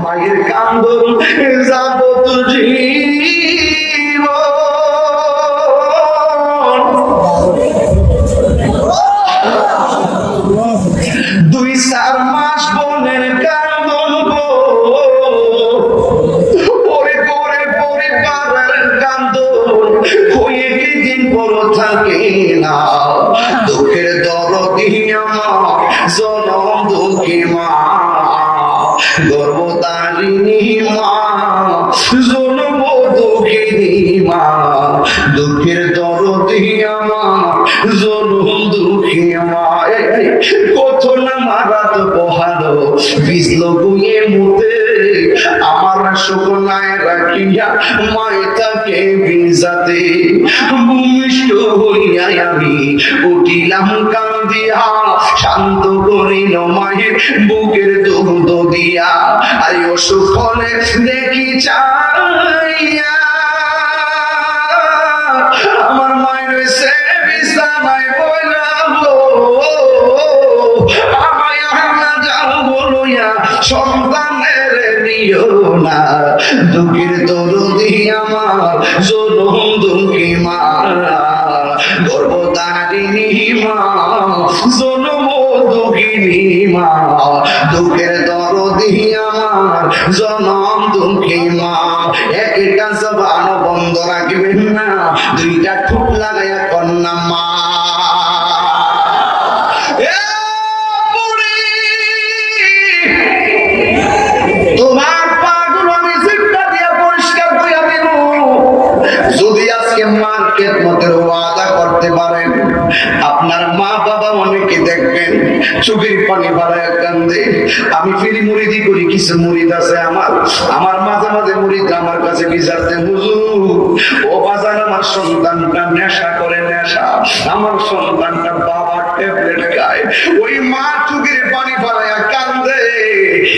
মায়ের কান্দন যাবত জীবন, 2-4 মাস বোনের কান্দন গো, পরে পরে পরিবারের কান্দন হয়ে কি দিন বড় থাকে না। দুঃখের দরদি আমার জনম দুঃখী মা, গর্ভধারিণী মা, জনম দুঃখিনী মা। দুঃখের দরদি আমার জনম দুঃখী মা। কত না মারাত বহালো বিজলো গুয়ে মুতে, আমার শুকনায় রাখিয়া মায় তাকে ভিজাতে। ভূমিষ্ঠ হইয়া আমি উঠিলাম কান্দিয়া, শান্ত করিল মায়ের বুকের দুধ দিয়া। আর অসুখ হলে দেখি চাইয়া আমার মায়ের সে বিছানায় বইলাম, আমায় আনা যাও বলইয়া সন্তানের নিও না। দুঃখের দরদি আমার জনম দুঃখী মা, গর্ভধারিণী মা, জনম দুঃখিনী মা। দুঃখের দরদি আমার জনম দুঃখী মা। একটা জবান বন্ধ রাখবেন না, 2টা ঠোঁট লাগাইয়া কন্যা মা। তোমার পাগুলো আমি জিব্বা দিয়া পরিষ্কার করিয়া দেব। যদি আজকে মার্কেট মতের ওয়াদা করতে পারেন, আপনার মা বাবা অনেকে দেখবেন চোখের পানি বাড়ায় কান্দে। আমি ফিরি মুরিদি করি, কিছু মুরিদ আছে আমার মাঝে মাঝে মুরিদ আমার কাছে বিচারতে, হুজুর ও বাজার আমার সন্তানটা নেশা করে, নেশা আমার সন্তানটা বাবার ট্যাবলেট খায়। ওই মা চোখের পানি বাড়ায় কান্দে।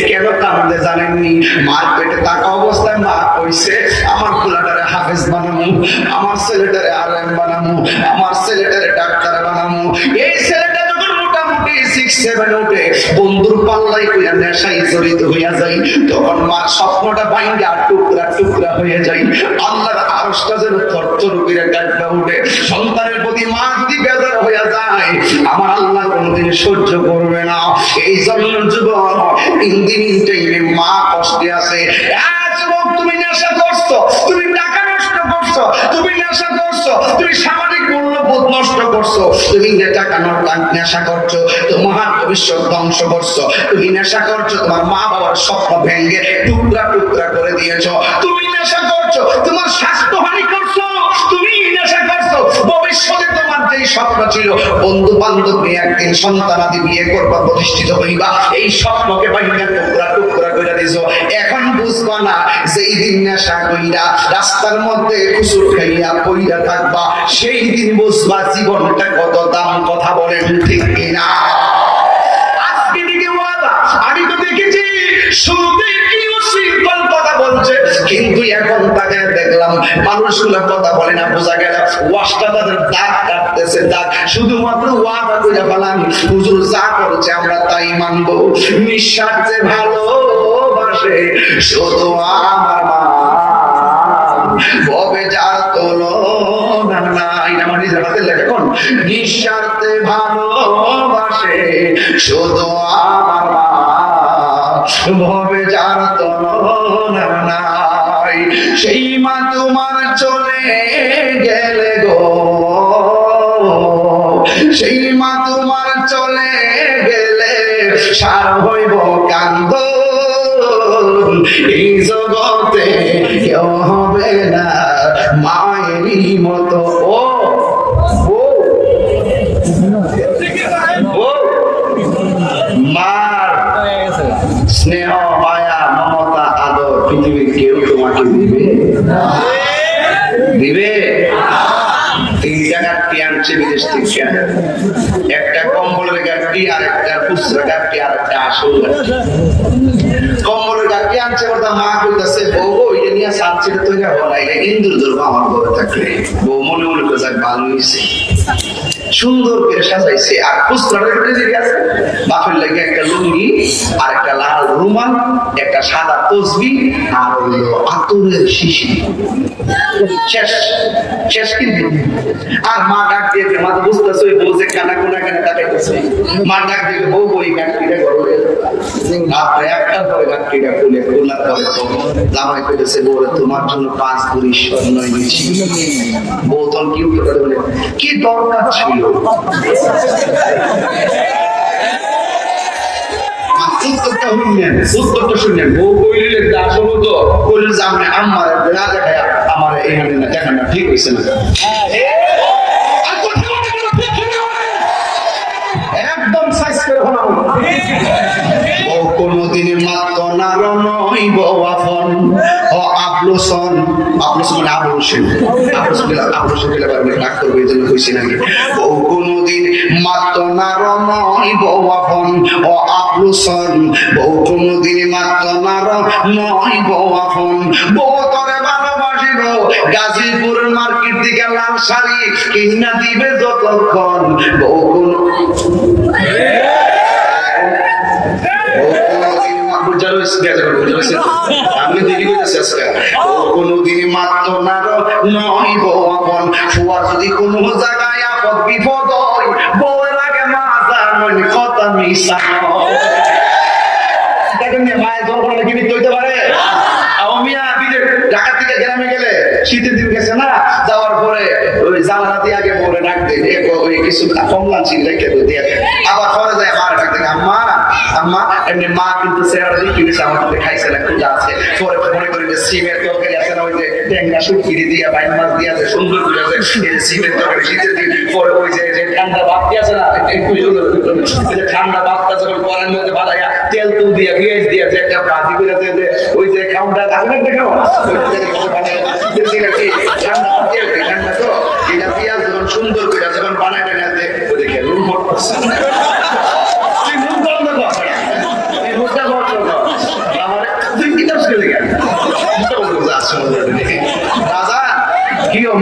কেন কান্দে জানেননি? মার পেটে থাকা অবস্থায় মা কইছে আমার পোলাটারে হাফেজ বানামু, আমার ছেলেটারে আলেম বানামু, আমার ছেলেটারে ডাক্তার বানামু। এই ছেলেটা যখন মোটামুটি 6-7 উঠে বন্ধুর পাল্লাই কইরা নেশায় জড়িত হইয়া যায়, তখন মার স্বপ্নটা ভাঙ্গা টুকরা টুকরা হয়ে যায়। আল্লাহর আরশটা যেন থরথর করে কাঁপা উঠে। সন্তানের প্রতি মা যদি বেজার হইয়া যায়, আমার আল্লাহ কোনদিন সহ্য করবে না। এই জন্য যুবক, ইন টাইমে মা কষ্টে আছে। যুবক, তুমি নেশা করছো, তুমি টাকা নষ্ট করছো, তুমি নেশা করছো, তুমি সামাজিক মূল্যবোধ নষ্ট করছো, তুমি টাকা নেশা করছো, তোমার ভবিষ্যৎ ধ্বংস করছো, তুমি নেশা করছো, তোমার মা বাবার স্বপ্ন ভেঙে টুকরা টুকরা করে দিয়েছো, তুমি নেশা করছো, তোমার স্বাস্থ্যহানি করছো, তুমি নেশা করছো, ভবিষ্যতে তোমার যেই স্বপ্ন ছিল বন্ধু বান্ধব নিয়ে একদিন সন্তানাদি বিয়ে করবা, প্রতিষ্ঠিত হইবা, এই স্বপ্নকে ভাঙা টুকরা টুকরা করে দিছো। এখন বুঝবা না যেই দিন নেশা কইরা রাস্তার মধ্যে কুসুর খাইয়া পইরা থাকবা, সেই দিন বুঝবা জীবনটা কত দাম। কথা বলেন ঠিক কিনা? আজকে দিকে ওয়াদা আমি তো দেখেছি শুরুতে কি সিম্পল কথা বলছে, কিন্তু এখন তাকে দেখলাম মানুষগুলো কথা বলে না, বোঝা গেল ওয়াজটা তাদের দাগ কাটতেছে, দাগ। শুধুমাত্র ওয়াদা কইরা বললাম হুজুর যা করছে আমরা তাই মানবো। নিঃস্বার্থে ভালোবাসে শুধু আমার মা, ভবে যার তুলনা নাই। আমার নিজের হাতে লেখা কোন? নিঃস্বার্থে ভালোবাসে শুধু আমার মা, ভবে যার তুলনা নাই। সেই মা তোমার চলে গেলে গো, সেই মা তোমার চলে গেলে সার হইব কান্দ, এই জগতে কেউ হবে না মায়েরই মতো। মার স্নেহ মায়া মমতা আদর পৃথিবীর কেউ তোমাকে দিবে? দিবে? 3টা গাড়ি আনছে বিদেশ থেকে, একটা কম্বলের গাড়ি, আর একটা খুচরা গাড়ি, আর একটা আসল গাড়ি। কম্বলের গাড়ি আনছে, ওটা মা কইতাছে বউ ওইটা নিয়ে সানসিটা তৈরি হলো না, এটা ইন্দুর ধরবো আমার ঘরে থাকলে। বউ মনে মনে করে যাক ভালো হয়েছে। সুন্দর করে সাজাইছে। আর খুচরাটা আছে বাপের লাগে একটা লুঙ্গি আর একটা লাল রুমাল, একটা সাদা তসবি আর হইল আতরের শিশি। শেষ শেষ কিন্তু। আর মা ডাক দিয়ে মা তো বুঝতেছে ওই বউ যে কানা কোনা কানা তাকাইতেছে। মা ডাক দিয়ে বউ বই গাঁটটিটা গড়ে আপনি একটা করে গাঁটটিটা খুলে খোলার পরে জামাই কইতেছে বউ তোমার জন্য 5 ভরি স্বর্ণ এনেছি। বউ তখন কি উত্তর বলে কি দরকার ছিল? উত্তরটা শুনলেন বউ কইলে আসলে তো কইলে যে আপনি আমার না দেখায় আমার এই না দেখেন না ঠিক হয়েছে না একদম সাইজ করে হলাম ও কোনদিন মাত্র নারণ হইব আপন ও আবলুসন আবলুসন মানে আবলুসন আবলুসন দিলে পারবে রাগ করবে এই জন্য কইছি নাকি ও কোনদিন মাত্র নারণ হইব আপন ও আবলুসন ও কোনদিন মাত্র নারণ হইব আপন বউ তোরে ভালোবাসিব গাজীপুর মার্কেট থেকে লাল শাড়ি কিনা দিবে যতক্ষণ বউ কোন আমি দেরি করতেছি আজকে কোনদিন মাত্র না নইব আপন ফুয়ার যদি কোনো জায়গায় আপদ বিপদ হয় বউয়ের আগে মাজা নয় কথা মিশা দেখেন মায়ের জন্য কি বিদ্যুৎ হইতে পারে ঢাকা থেকে গ্রামে গেলে শীতের দিন গেছে না যাওয়ার পরে ওই জানালা দিয়ে আগে বলে ডাক দেয় ওই কিছু কমলা ছিল রেখে দিয়ে আবার পরে যায় মার ডাক দেয় আম্মা আম্মা এমনি মা কিন্তু চেহারা দিয়ে কিনেছে আমার কাছে খাইছে না খুঁজা আছে পরে মনে করি যে সিমের তরকারি আছে না ওই যে ট্যাংরা শুটকিরি দিয়ে বাইন মাছ দিয়ে আছে সুন্দর করে আছে সিমের তরকারি শীতের দিন পরে ওই যে ঠান্ডা ভাত দিয়ে আছে না ঠান্ডা ভাতটা যখন করার মধ্যে ভালাইয়া তেল তুল দিয়ে পেঁয়াজ দিয়ে একটা ভাজি করে যে ওই যে খাউনটা আপনার দেখাও ঠান্ডা তো এটা পেঁয়াজ যখন সুন্দর করে যখন বানায় টানাতে দেখে রুম ভোট করছে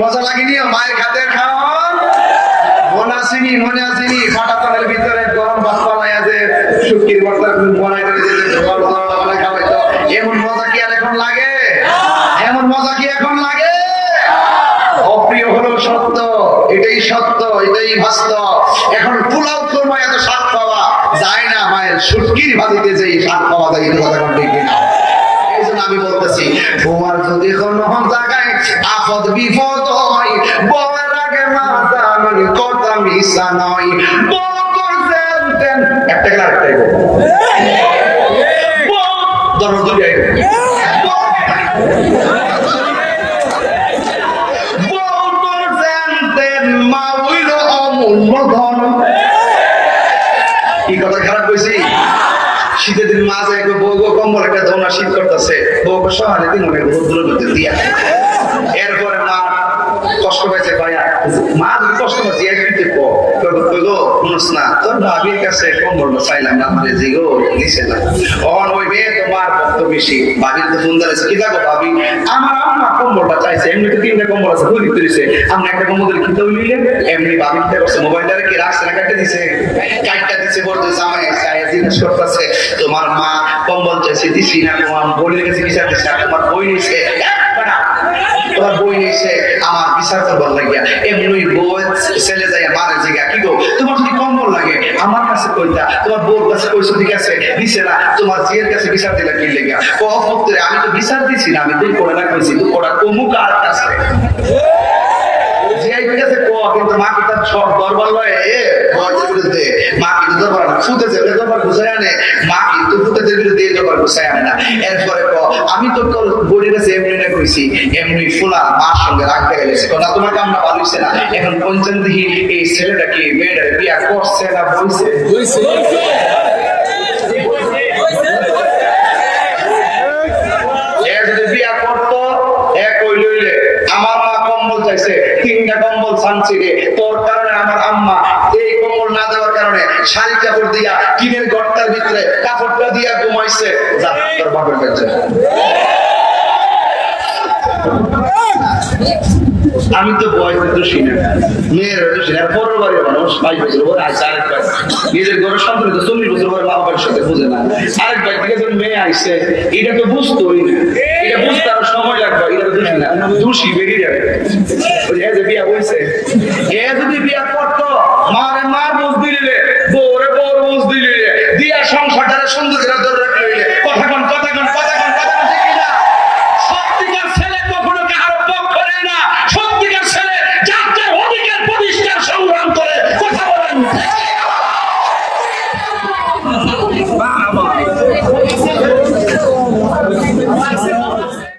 মজা লাগেনি মায়ের খাতের খাওয়ান মনে আসেনি ফাটাতলের ভিতরে গরম ভাত বানায় আছে শুটকির ভর্তা বানাই খাওয়াইতো এমন মজা কি আর এখন লাগে? এমন মজা কি এখন লাগে? অপ্রিয় হলো সত্য, এটাই সত্য, এটাই বাস্তব। এখন পোলাও কোরমা এত স্বাদ পাওয়া যায় না, মায়ের শুটকির ভাজিতে যে স্বাদ পাওয়া যায় এটা কথা ঠিক কিনা? এই জন্য আমি বলতেছি তোমার যদি কোনো জায়গায় আপদ বিপদ হয় বউয়ের আগে মাজা নয় কথা মিশা নয় বউ করছেন একটা গেলে আরেকটাই ধরো দুটাই কি কথা খারাপ কইছি? শীতের দিন মাঝে বউ কম্বল একটা ধোনা শীত করতেছে বউ সহানে দিন দিয়া এরপরে মা কষ্ট পাইছে ভাইয়া মা কষ্ট পাইছে না তোর ভাবির কাছে কম্বলটা চাইলাম না মানে যে গো নিচে না ওই মেয়ে তোমার কত বেশি ভাবির তো ফোন দিয়েছে কি দেখো ভাবি আমার আম্মা কম্বলটা চাইছে এমনি তো 3টা কম্বল আছে বলি দিয়েছে আমরা একটা কম্বল কিনতে হইলে এমনি ভাবি কি করছে মোবাইলটা কি রাখছে না কাটতে দিছে কাটটা দিছে বলতে জামাই চাই জিজ্ঞেস করতেছে তোমার মা কম্বল চাইছে দিছি না তোমার বলে গেছে বিচার দিছে তোমার বই নিছে তোমার বই নিছে আমার বিচার করবার লাগিয়া এমনি বউ ছেলে যায় মারে জিগা কি গো তোমার যদি কম্বল লাগে আমার কাছে কইতা তোমার বউর কাছে কইছো ঠিক আছে দিছে না তোমার জিয়ের কাছে বিচার দিলা কি লাগিয়া ও পুত্রে আমি তো বিচার দিছি না আমি তুই করে না কইছি তুই ওরা কমু কার কাছে জিয়াই কাছে কো কিন্তু মা কি তার সব দরবার লয় বউর বিরুদ্ধে মা কিন্তু দরবার না ফুটে যাবে দরবার বুঝায় আনে মা কিন্তু ফুটে যাবে বিরুদ্ধে দরবার বুঝায় আনে না এরপরে কো আমি তো তোর বউর কাছে এমনি না কইছি এমনি ফুলা মার সঙ্গে রাখতে গেছে না তোমার কামনা ভালো হইছে না এখন পঞ্চম দিহি এই ছেলেটা কি মেয়েটা বিয়া করছে না বইছে বিয়া করতো এক হইলে আমার মা কম্বল চাইছে 3টা কম্বল ছানছি রে তোর কারণে আমার আম্মা এই কম্বল না দেওয়ার কারণে শাড়ি কাপড় দিয়া কিনের গর্তার ভিতরে কাপড়টা দিয়া ঘুমাইছে যা তোর বাপের কাছে আমি তো বয়সে তো শুনি মেয়ের শুনি আর 15 মানুষ 22 বছর পরে আইসা আরেকবার নিজের ঘরের সন্তান তো 40 বছর পরে বাবার সাথে বুঝে না আরেকবার থেকে যখন মেয়ে আইসে এটা তো বুঝতোই না এটা বুঝতে আরো সময় লাগবে এটা তো দোষী না দোষী বেরিয়ে যাবে ওই যে বিয়া বলছে এ যদি